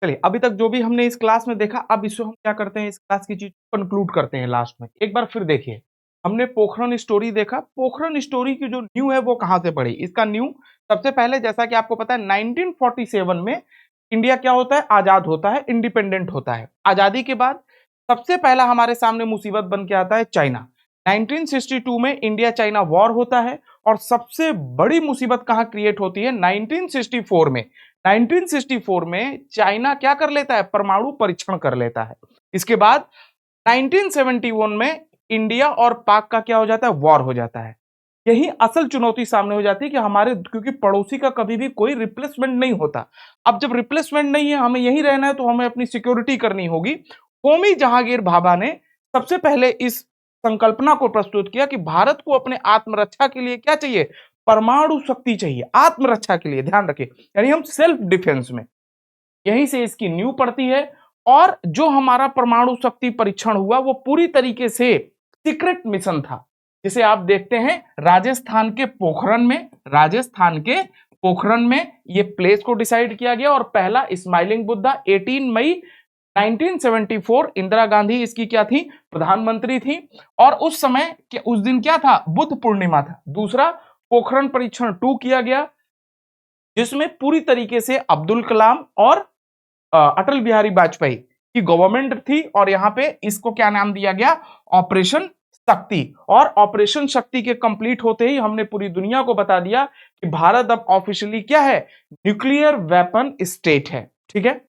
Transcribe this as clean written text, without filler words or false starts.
चलिए, अभी तक जो भी हमने इस क्लास में देखा, अब इसको हम क्या करते हैं, इस क्लास की चीज कंक्लूड करते हैं लास्ट में। एक बार फिर देखिए, हमने पोखरण स्टोरी देखा। पोखरण स्टोरी की जो न्यू है वो कहाँ से पड़ी? इसका न्यू सबसे पहले, जैसा कि आपको पता है, 1947 में इंडिया क्या होता है? आजाद होता है, इंडिपेंडेंट होता है। आजादी के बाद सबसे पहला हमारे सामने मुसीबत बन के आता है चाइना। 1962 में इंडिया चाइना वॉर होता है और सबसे बड़ी मुसीबत कहां क्रिएट होती है? 1964 में। 1964 में चाइना क्या कर लेता है? परमाणु परीक्षण कर लेता है। इसके बाद 1971 में इंडिया और पाक का क्या हो जाता है? वॉर हो जाता है। यही असल चुनौती सामने हो जाती है कि हमारे, क्योंकि पड़ोसी का कभी भी कोई रिप्लेसमेंट नहीं होता। अब जब रिप्लेसमेंट नहीं है, हमें यही रहना है, तो हमें अपनी सिक्योरिटी करनी होगी। होमी जहांगीर भाभा ने सबसे पहले इस संकल्पना को प्रस्तुत किया कि भारत को अपने आत्मरक्षा के लिए क्या चाहिए? परमाणु शक्ति चाहिए आत्मरक्षा के लिए, ध्यान रखिए, यानी हम सेल्फ डिफेंस में। यहीं से इसकी नींव पड़ती है। और जो हमारा परमाणु शक्ति परीक्षण हुआ वो पूरी तरीके से सीक्रेट मिशन था, जिसे आप देखते हैं राजस्थान के पोखरण में ये प्लेस को डिसाइड किया गया। और पहला स्माइलिंग बुद्धा 18 मई 1974, इंदिरा गांधी इसकी क्या थी? प्रधानमंत्री थी। और उस समय उस दिन क्या था? बुद्ध पूर्णिमा था। दूसरा पोखरण परीक्षण 2 किया गया, जिसमें पूरी तरीके से अब्दुल कलाम और अटल बिहारी वाजपेयी की गवर्नमेंट थी। और यहां पे इसको क्या नाम दिया गया? ऑपरेशन शक्ति। और ऑपरेशन शक्ति के कंप्लीट होते ही हमने पूरी दुनिया को बता दिया कि भारत अब ऑफिशियली क्या है? न्यूक्लियर वेपन स्टेट है। ठीक है,